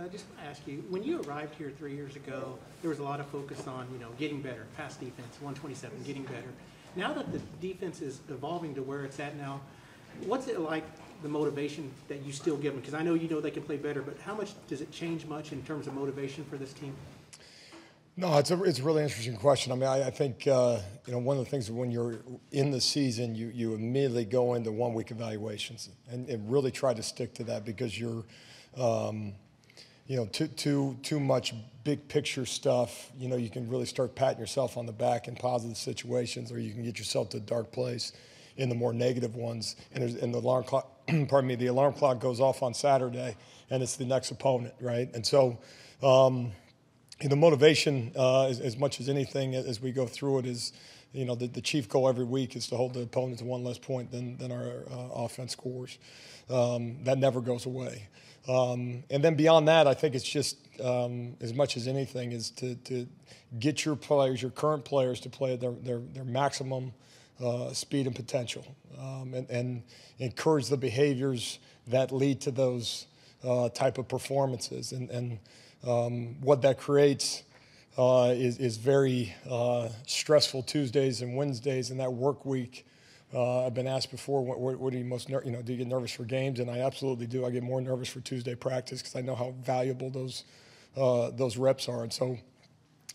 I just want to ask you, when you arrived here 3 years ago, there was a lot of focus on, getting better, pass defense, 127, getting better. Now that the defense is evolving to where it's at now, what's it like, the motivation that you still give them? Because I know they can play better, but how much does it change much in terms of motivation for this team? No, it's a really interesting question. I mean, I think one of the things when you're in the season, you immediately go into 1 week evaluations and really try to stick to that because you're too much big picture stuff. You can really start patting yourself on the back in positive situations, or you can get yourself to a dark place in the more negative ones. And the alarm clock, the alarm clock goes off on Saturday, and it's the next opponent, right? And so. The motivation, as much as anything, as we go through it, is, the chief goal every week is to hold the opponent to 1 less point than our offense scores. That never goes away. And then beyond that, I think it's just, as much as anything, is to get your players, your current players, to play at their maximum speed and potential, and encourage the behaviors that lead to those type of performances. And what that creates is very stressful Tuesdays and Wednesdays in that work week. I've been asked before, what are you most, do you get nervous for games? And I absolutely do. I get more nervous for Tuesday practice because I know how valuable those reps are. And so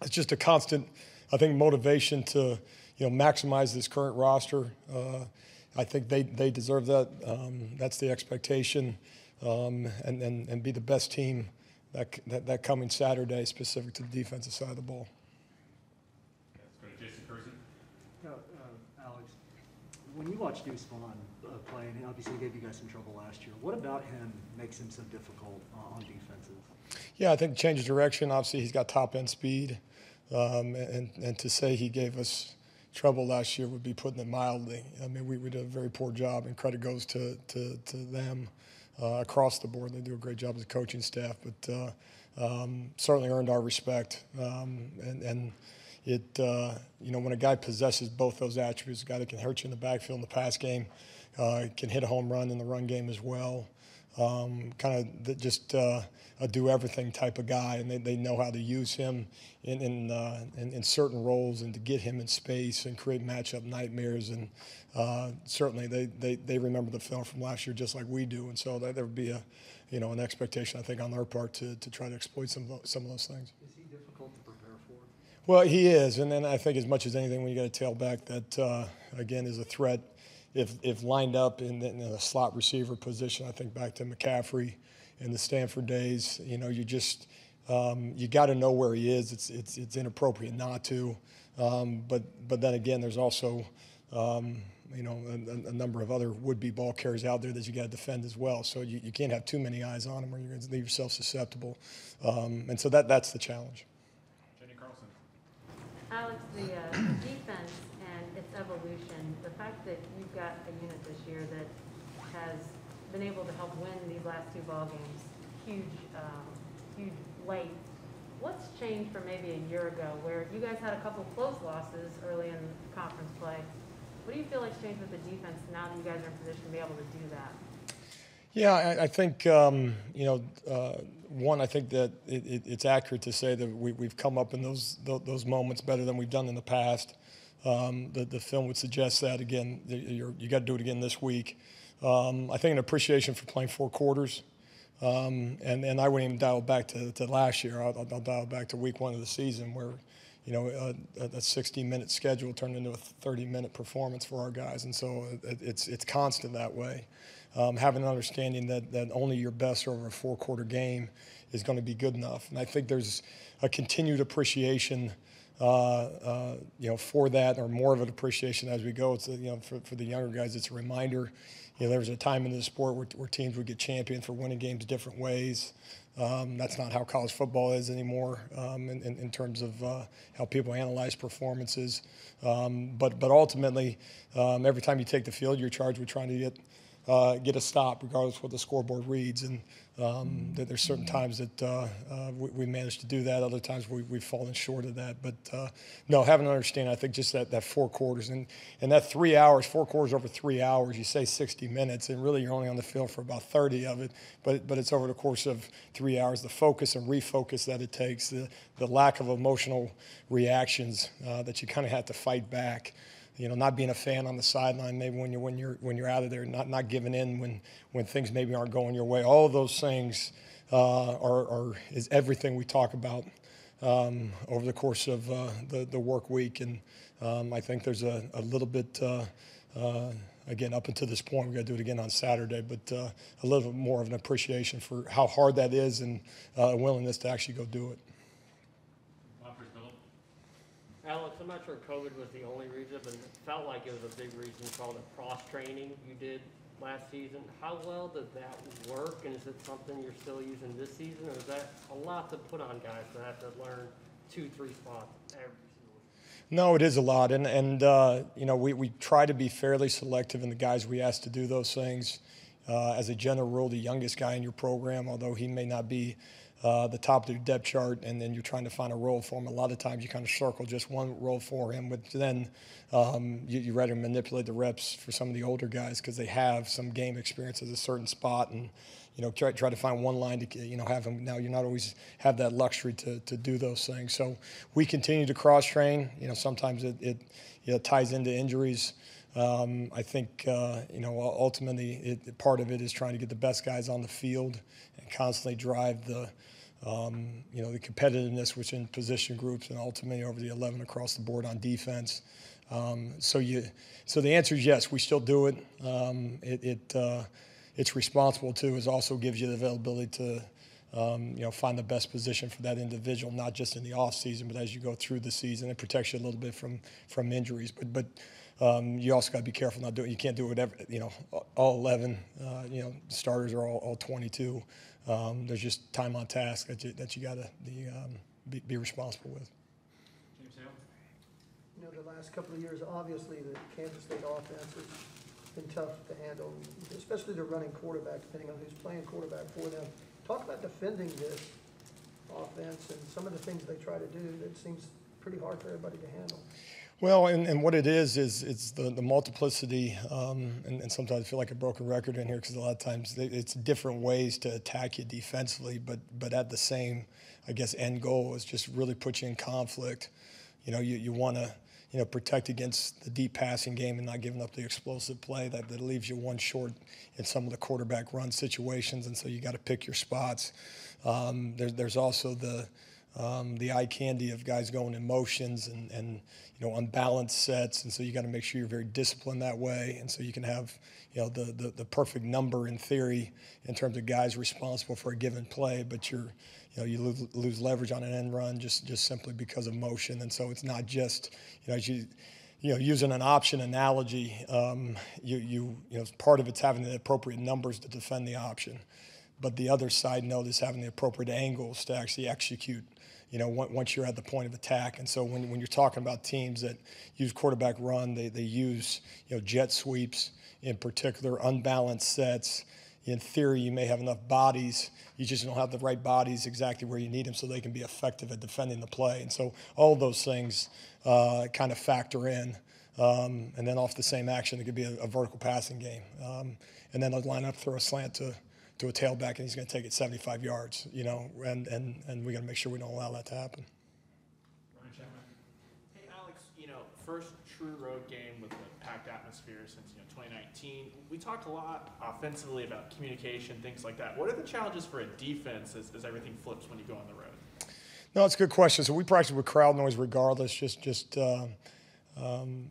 it's just a constant, I think, motivation to, maximize this current roster. I think they deserve that. That's the expectation, and be the best team that coming Saturday, specific to the defensive side of the ball. Alex, when you watch Deuce Vaughn play, and obviously he gave you guys some trouble last year, what about him makes him so difficult on defenses? Yeah, I think change of direction. Obviously, he's got top-end speed, and to say he gave us trouble last year would be putting it mildly. I mean, we did a very poor job, and credit goes to them. Across the board, they do a great job as a coaching staff, but certainly earned our respect. And it, when a guy possesses both those attributes, a guy that can hurt you in the backfield in the pass game, can hit a home run in the run game as well, kind of just a do-everything type of guy, and they know how to use him in certain roles and to get him in space and create matchup nightmares. And certainly they remember the film from last year just like we do, and so there would be an expectation, I think, on their part to try to exploit some of those things. Is he difficult to prepare for? Well, he is, and then I think as much as anything, when you got a tailback that again is a threat. If lined up in a slot receiver position, I think back to McCaffrey in the Stanford days, you just you got to know where he is. It's inappropriate not to, but then again, there's also a number of other would-be ball carriers out there that you got to defend as well. So you can't have too many eyes on him, or you're going to leave yourself susceptible. And so that's the challenge. Alex, the defense and its evolution, the fact that you've got a unit this year that has been able to help win these last 2 ball games, huge late. What's changed from maybe a year ago, where you guys had a couple of close losses early in conference play? What do you feel like changed with the defense now that you guys are in position to be able to do that? Yeah, I think, one, I think that it's accurate to say that we've come up in those moments better than we've done in the past. The film would suggest that. Again, you got to do it again this week. I think an appreciation for playing 4 quarters. And I wouldn't even dial back to last year. I'll dial back to week 1 of the season where, a 60-minute schedule turned into a 30-minute performance for our guys. And so it's constant that way. Having an understanding that only your best over a 4-quarter game is going to be good enough. And I think there's a continued appreciation, for that, or more of an appreciation as we go. It's, for the younger guys, it's a reminder. There was a time in the sport where teams would get champions for winning games different ways. That's not how college football is anymore in terms of how people analyze performances. But ultimately, every time you take the field, you're charged with trying to get get a stop, regardless of what the scoreboard reads. And there's certain times that we managed to do that. Other times we've fallen short of that. But no, having an understanding, I think just that 4 quarters and that 3 hours, 4 quarters over 3 hours. You say 60 minutes, and really you're only on the field for about 30 of it. But it's over the course of 3 hours. The focus and refocus that it takes, the lack of emotional reactions that you kind of have to fight back. Not being a fan on the sideline, maybe when you're out of there, not giving in when things maybe aren't going your way. All of those things is everything we talk about over the course of the work week. And I think there's a little bit, again, up until this point, we've got to do it again on Saturday, but a little bit more of an appreciation for how hard that is and a willingness to actually go do it. Alex, I'm not sure COVID was the only reason, but it felt like it was a big reason for all the cross-training you did last season. How well did that work, and is it something you're still using this season, or is that a lot to put on guys to have to learn 2-3 spots every single week? No, it is a lot, and we try to be fairly selective in the guys we ask to do those things. As a general rule, the youngest guy in your program, although he may not be the top of your depth chart, and then you're trying to find a role for him. A lot of times you kind of circle just one role for him, but then you rather manipulate the reps for some of the older guys because they have some game experience at a certain spot, and try to find one line to have them. Now you're not always have that luxury to do those things. So we continue to cross train. Sometimes it ties into injuries. I think ultimately part of it is trying to get the best guys on the field and constantly drive the competitiveness within position groups and ultimately over the 11 across the board on defense. So the answer is yes, we still do it. It's responsible too. It also gives you the availability to find the best position for that individual, not just in the off season, but as you go through the season. It protects you a little bit from injuries, but you also got to be careful not doing. You can't do whatever. All 11. Starters are all 22. There's just time on task that you got to be responsible with. The last couple of years, obviously, the Kansas State offense has been tough to handle, especially the running quarterback, depending on who's playing quarterback for them. Talk about defending this offense and some of the things they try to do that seems pretty hard for everybody to handle. Well, and what it is it's the multiplicity, and sometimes I feel like a broken record in here because a lot of times it's different ways to attack you defensively, but at the same, I guess, end goal is just really put you in conflict. You want to protect against the deep passing game and not giving up the explosive play that leaves you one short in some of the quarterback run situations, and so you got to pick your spots. There's also the eye candy of guys going in motions and unbalanced sets, and so you got to make sure you're very disciplined that way, and so you can have the perfect number in theory in terms of guys responsible for a given play, but you lose leverage on an end run just simply because of motion, and so it's not just using an option analogy, part of it's having the appropriate numbers to defend the option, but the other side note is having the appropriate angles to actually execute. Once you're at the point of attack. And so when you're talking about teams that use quarterback run, they use, jet sweeps in particular, unbalanced sets. In theory, you may have enough bodies. You just don't have the right bodies exactly where you need them so they can be effective at defending the play. And so all of those things kind of factor in. And then off the same action, it could be a vertical passing game. And then they'll line up, throw a slant to a tailback, and he's going to take it 75 yards, and we got to make sure we don't allow that to happen. Hey, Alex, first true road game with a packed atmosphere since 2019. We talked a lot offensively about communication, things like that. What are the challenges for a defense as everything flips when you go on the road? No, it's a good question. So we practice with crowd noise regardless, just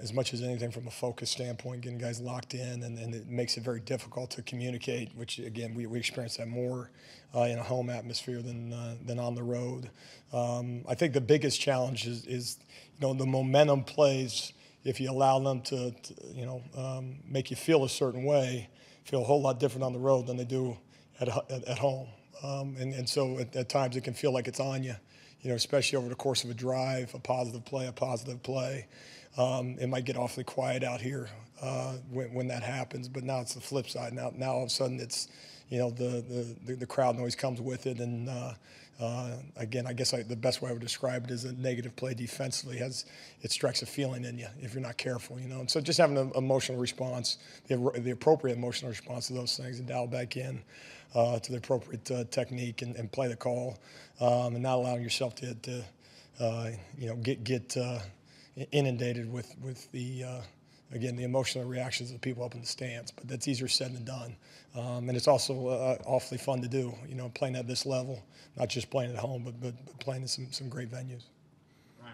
as much as anything from a focus standpoint, getting guys locked in, and it makes it very difficult to communicate, which, again, we experience that more in a home atmosphere than on the road. I think the biggest challenge is the momentum plays, if you allow them to make you feel a certain way, feel a whole lot different on the road than they do at home. And so at times it can feel like it's on you, especially over the course of a drive, a positive play. It might get awfully quiet out here when that happens, but now it's the flip side. Now all of a sudden it's, the crowd noise comes with it, and again, I guess the best way I would describe it is a negative play defensively it strikes a feeling in you if you're not careful, And so just having an emotional response, the appropriate emotional response to those things, and dial back in to the appropriate technique and play the call, and not allowing yourself to get inundated with the again, the emotional reactions of the people up in the stands. But that's easier said than done. And it's also awfully fun to do, playing at this level, not just playing at home, but playing in some great venues. Ryan.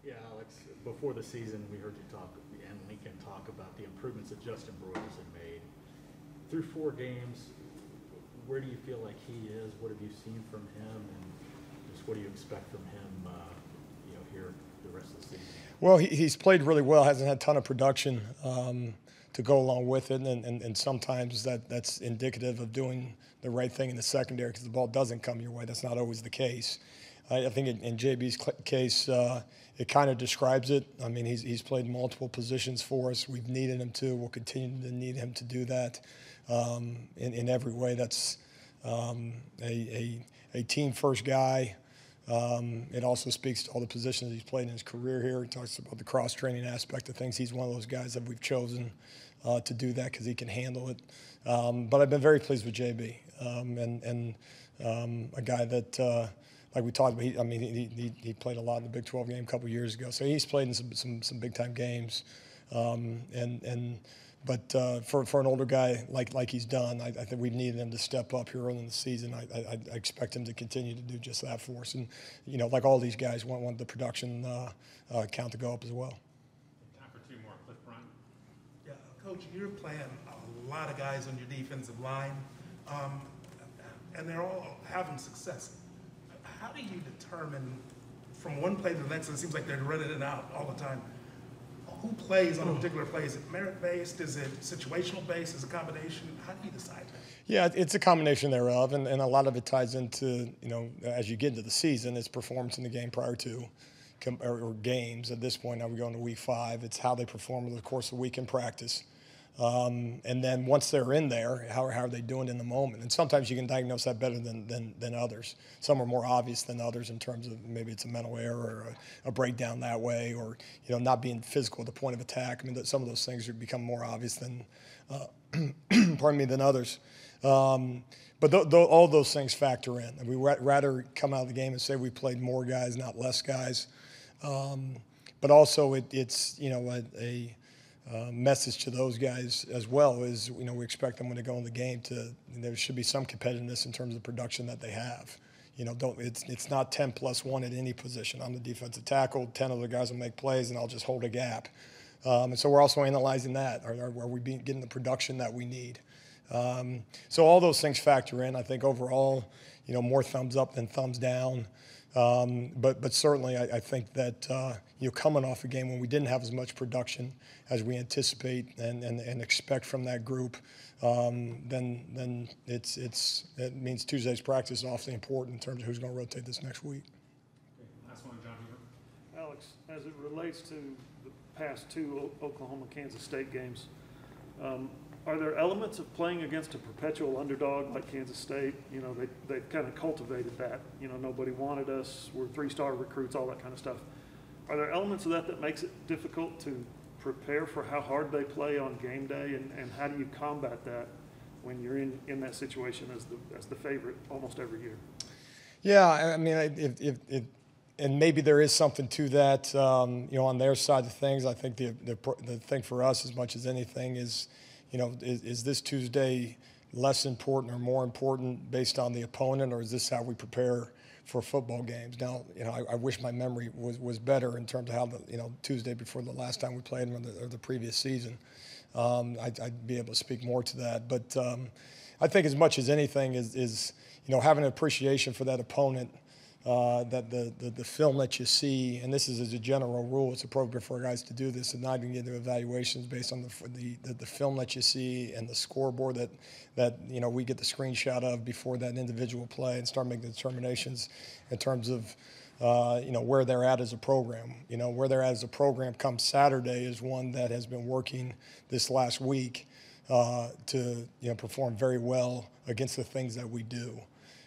Yeah, Alex, before the season, we heard you talk, and Lincoln talk about the improvements that Justin Broyles had made. Through 4 games, where do you feel like he is? What have you seen from him? And just what do you expect from him, here the rest of the season? Well, he's played really well, hasn't had a ton of production to go along with it, and sometimes that's indicative of doing the right thing in the secondary because the ball doesn't come your way. That's not always the case. I think in JB's case, it kind of describes it. I mean, he's played multiple positions for us. We've needed him to. We'll continue to need him to do that in every way. That's a team-first guy. It also speaks to all the positions he's played in his career here. He talks about the cross-training aspect of things. He's one of those guys that we've chosen to do that because he can handle it. But I've been very pleased with JB and a guy that, like we talked about, he played a lot in the Big 12 game a couple years ago. So he's played in some big-time games. But for an older guy like he's done, I think we've needed him to step up here early in the season. I expect him to continue to do just that for us. And, like all these guys, want the production count to go up as well. Time for 2 more. Cliff Bryant. Yeah, Coach, you're playing a lot of guys on your defensive line, and they're all having success. How do you determine from one play to the next, and it seems like they're running it out all the time, who plays on a particular play? Is it merit-based? Is it situational-based? Is it a combination? How do you decide that? Yeah, it's a combination thereof, and a lot of it ties into, as you get into the season, it's performance in the game prior to, or games. At this point, now we go into week 5. It's how they perform over the course of the week in practice. And then once they're in there, how are they doing in the moment? And sometimes you can diagnose that better than others. Some are more obvious than others in terms of maybe it's a mental error or a breakdown that way, or not being physical at the point of attack. I mean, some of those things become more obvious than than others. But all those things factor in. And we rather come out of the game and say we played more guys, not less guys. But also it's a message to those guys as well is, we expect them when they go in the game there should be some competitiveness in terms of the production that they have. It's not 10 plus 1 at any position. I'm the defensive tackle, 10 other guys will make plays, and I'll just hold a gap. And so we're also analyzing that. Are we getting the production that we need? So all those things factor in. I think overall, more thumbs up than thumbs down. But certainly I think that coming off a game when we didn't have as much production as we anticipate and expect from that group, then it means Tuesday's practice is awfully important in terms of who's going to rotate this next week. Okay, last one, John Hoover. Alex, as it relates to the past 2 Oklahoma-Kansas State games, are there elements of playing against a perpetual underdog like Kansas State? They've kind of cultivated that. Nobody wanted us. We're 3-star recruits, all that kind of stuff. Are there elements of that makes it difficult to prepare for how hard they play on game day, and how do you combat that when you're in that situation as the favorite almost every year? Yeah, I mean, and maybe there is something to that, on their side of things. I think the thing for us as much as anything is, is this Tuesday less important or more important based on the opponent, or is this how we prepare for football games? Now, I wish my memory was better in terms of how Tuesday before the last time we played them or the previous season. I'd be able to speak more to that. But I think as much as anything is having an appreciation for that opponent, that the film that you see, and this is as a general rule, it's appropriate for guys to do this and not even get into evaluations based on the film that you see and the scoreboard that we get the screenshot of before that individual play and start making determinations in terms of where they're at as a program. Where they're at as a program come Saturday is one that has been working this last week to perform very well against the things that we do.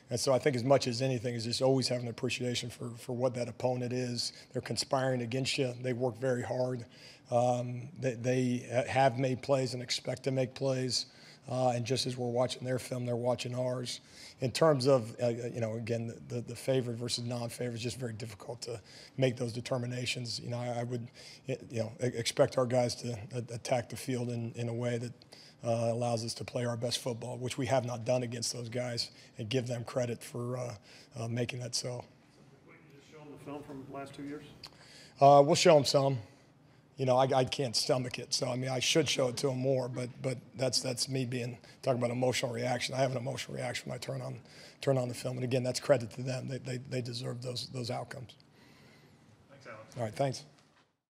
And so I think as much as anything is just always having an appreciation for what that opponent is. They're conspiring against you. They work very hard. They have made plays and expect to make plays. And just as we're watching their film, they're watching ours. In terms of, again, the favorite versus non-favorite, it's just very difficult to make those determinations. I would, expect our guys to attack the field in a way that allows us to play our best football, which we have not done against those guys, and give them credit for making that so. We can just show them the film from the last 2 years? We'll show them some. I can't stomach it, so I should show it to them more. But that's me talking about emotional reaction. I have an emotional reaction when I turn on the film, and again, that's credit to them. They deserve those outcomes. Thanks, Alex. All right, thanks.